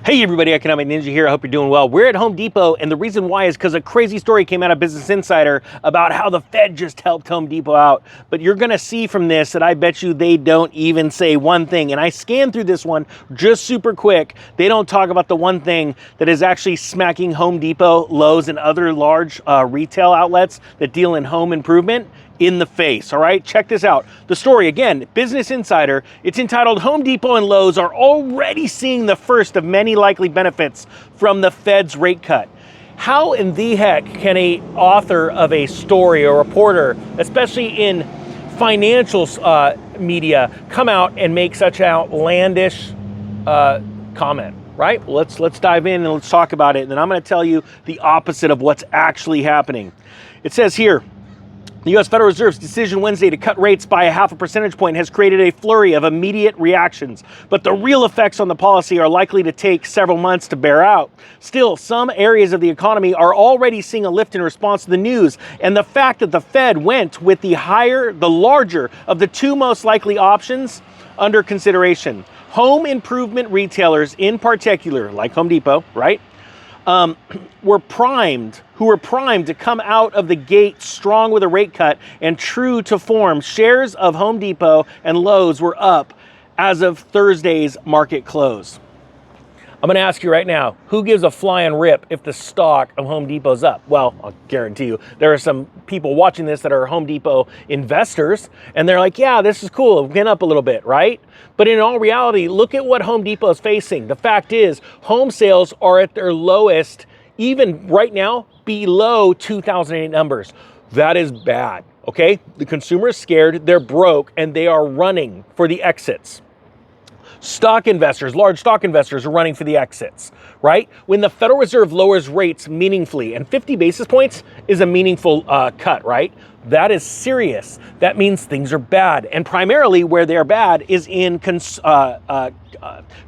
Hey everybody, Economic Ninja here. I hope you're doing well. We're at Home Depot, and the reason why is because a crazy story came out of Business Insider about how the Fed just helped Home Depot out. But you're gonna see from this that I bet you they don't even say one thing. And I scanned through this one just super quick. They don't talk about the one thing that is actually smacking Home Depot, Lowe's, and other large retail outlets that deal in home improvement in the face. All right, check this out. The story, again, Business Insider. It's entitled Home Depot and Lowe's are already seeing the first of many likely benefits from the Fed's rate cut. How in the heck can a author of a story or reporter, especially in financial media, come out and make such an outlandish comment? Right? Well, let's dive in and let's talk about it. And then I'm going to tell you the opposite of what's actually happening. It says here, the U.S. Federal Reserve's decision Wednesday to cut rates by 0.5 percentage point has created a flurry of immediate reactions, but the real effects on the policy are likely to take several months to bear out. Still, some areas of the economy are already seeing a lift in response to the news, and the fact that the Fed went with the larger of the two most likely options under consideration. Home improvement retailers in particular, like Home Depot, right? Were primed to come out of the gate strong with a rate cut, and true to form, shares of Home Depot and Lowe's were up as of Thursday's market close. I'm going to ask you right now, who gives a flying rip if the stock of Home Depot's up? Well, I'll guarantee you there are some people watching this that are Home Depot investors, and they're like, yeah, this is cool, it went up a little bit, right? But in all reality, look at what Home Depot is facing. The fact is, home sales are at their lowest, even right now, below 2008 numbers. That is bad, okay? The consumer is scared, they're broke, and they are running for the exits. Stock investors, large stock investors are running for the exits, right? When the Federal Reserve lowers rates meaningfully, and 50 basis points is a meaningful cut, right? That is serious. That means things are bad. And primarily where they're bad is in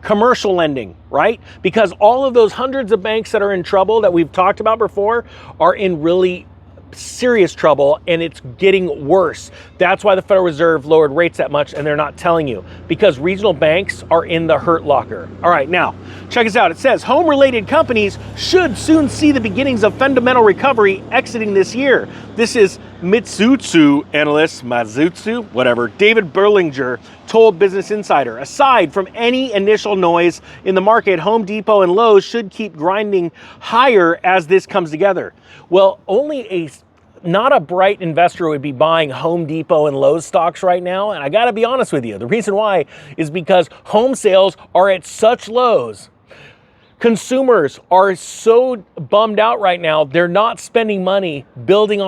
commercial lending, right? Because all of those hundreds of banks that are in trouble that we've talked about before are in really serious trouble, and it's getting worse. That's why the Federal Reserve lowered rates that much, and they're not telling you, because regional banks are in the hurt locker. All right, now check this out. It says home-related companies should soon see the beginnings of fundamental recovery exiting this year. This is Mitsutsu analyst, David Berlinger told Business Insider. Aside from any initial noise in the market, Home Depot and Lowe's should keep grinding higher as this comes together. Well, not a bright investor would be buying Home Depot and Lowe's stocks right now. And I got to be honest with you. The reason why is because home sales are at such lows. Consumers are so bummed out right now. They're not spending money building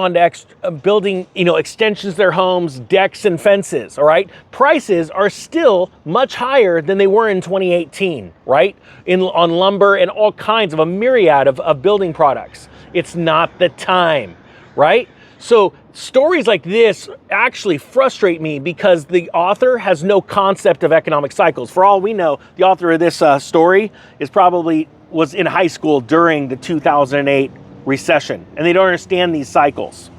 extensions to their homes, decks and fences, all right? Prices are still much higher than they were in 2018, right? On lumber and all kinds of a myriad of building products. It's not the time, right? So stories like this actually frustrate me because the author has no concept of economic cycles. For all we know, the author of this story was in high school during the 2008 recession, and they don't understand these cycles.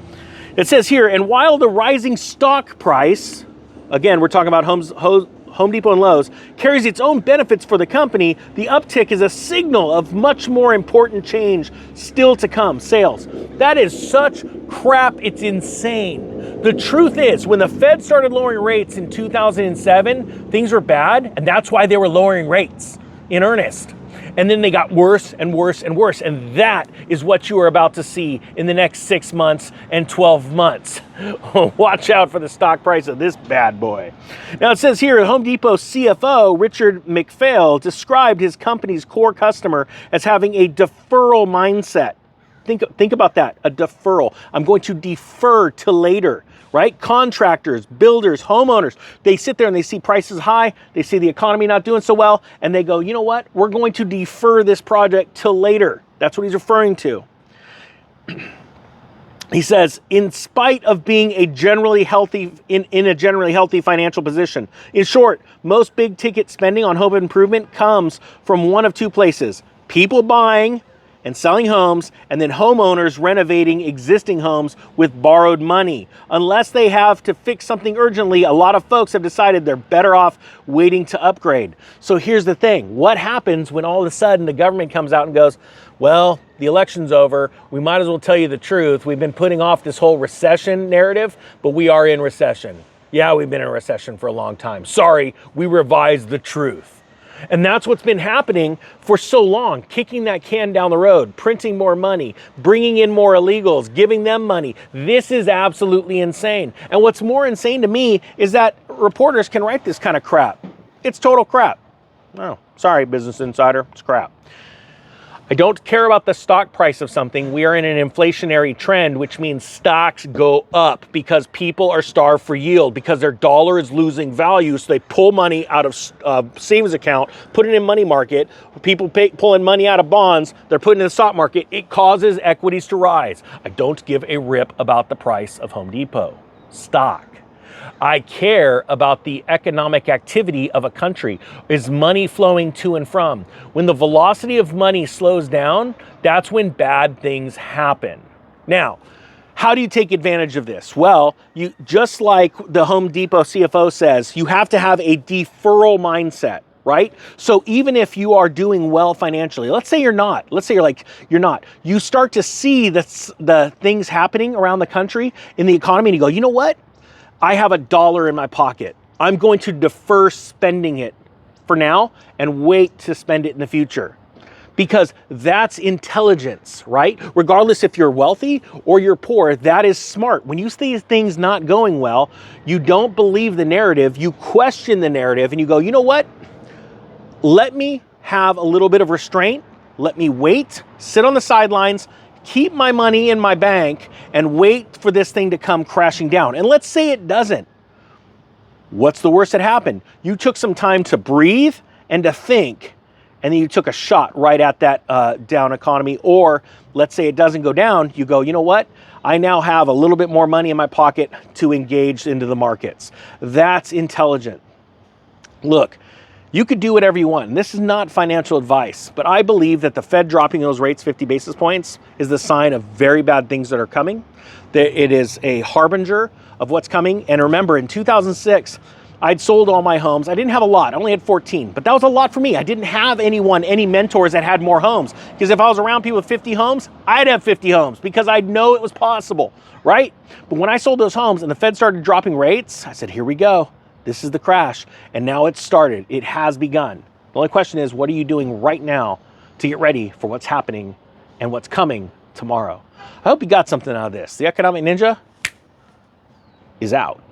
It says here, and while the rising stock price, again, we're talking about Home Depot and Lowe's, carries its own benefits for the company, the uptick is a signal of much more important change still to come, sales. That is such crap, it's insane. The truth is, when the Fed started lowering rates in 2007, things were bad, and that's why they were lowering rates in earnest. And then they got worse and worse and worse. And that is what you are about to see in the next 6 months and 12 months. Watch out for the stock price of this bad boy. Now it says here, Home Depot CFO Richard McPhail described his company's core customer as having a deferral mindset. Think about that, a deferral. I'm going to defer to later, right? Contractors, builders, homeowners, they sit there and they see prices high, they see the economy not doing so well, and they go, you know what? We're going to defer this project till later. That's what he's referring to. He says, in spite of being in a generally healthy financial position. In short, most big ticket spending on home improvement comes from one of two places: people buying and selling homes, and then homeowners renovating existing homes with borrowed money. Unless they have to fix something urgently, a lot of folks have decided they're better off waiting to upgrade. So here's the thing. What happens when all of a sudden the government comes out and goes, well, the election's over, we might as well tell you the truth. We've been putting off this whole recession narrative, but we are in recession. Yeah, we've been in a recession for a long time. Sorry, we revised the truth. And that's what's been happening for so long, kicking that can down the road, printing more money, bringing in more illegals, giving them money. This is absolutely insane. And what's more insane to me is that reporters can write this kind of crap. It's total crap. Oh, sorry, Business Insider, it's crap. I don't care about the stock price of something. We are in an inflationary trend, which means stocks go up because people are starved for yield, because their dollar is losing value. So they pull money out of savings account, put it in money market. People pulling money out of bonds, they're putting it in the stock market. It causes equities to rise. I don't give a rip about the price of Home Depot stock. I care about the economic activity of a country. Is money flowing to and from? When the velocity of money slows down, that's when bad things happen. Now, how do you take advantage of this? Well, you just like the Home Depot CFO says, you have to have a deferral mindset, right? So even if you are doing well financially, let's say you're not, you start to see the things happening around the country in the economy and you go, you know what? I have $1 in my pocket. I'm going to defer spending it for now and wait to spend it in the future. Because that's intelligence, right? Regardless if you're wealthy or you're poor, that is smart. When you see things not going well, you don't believe the narrative, you question the narrative and you go, you know what? Let me have a little bit of restraint. Let me wait, sit on the sidelines, keep my money in my bank and wait for this thing to come crashing down. And let's say it doesn't. What's the worst that happened? You took some time to breathe and to think, and then you took a shot right at that down economy. Or let's say it doesn't go down, you go, you know what? I now have a little bit more money in my pocket to engage into the markets. That's intelligent. Look, you could do whatever you want. And this is not financial advice, but I believe that the Fed dropping those rates 50 basis points is the sign of very bad things that are coming. That it is a harbinger of what's coming. And remember, in 2006, I'd sold all my homes. I didn't have a lot. I only had 14, but that was a lot for me. I didn't have any mentors that had more homes. Because if I was around people with 50 homes, I'd have 50 homes because I'd know it was possible, right? But when I sold those homes and the Fed started dropping rates, I said, here we go. This is the crash. And now it's started. It has begun. The only question is, what are you doing right now to get ready for what's happening and what's coming tomorrow? I hope you got something out of this. The Economic Ninja is out.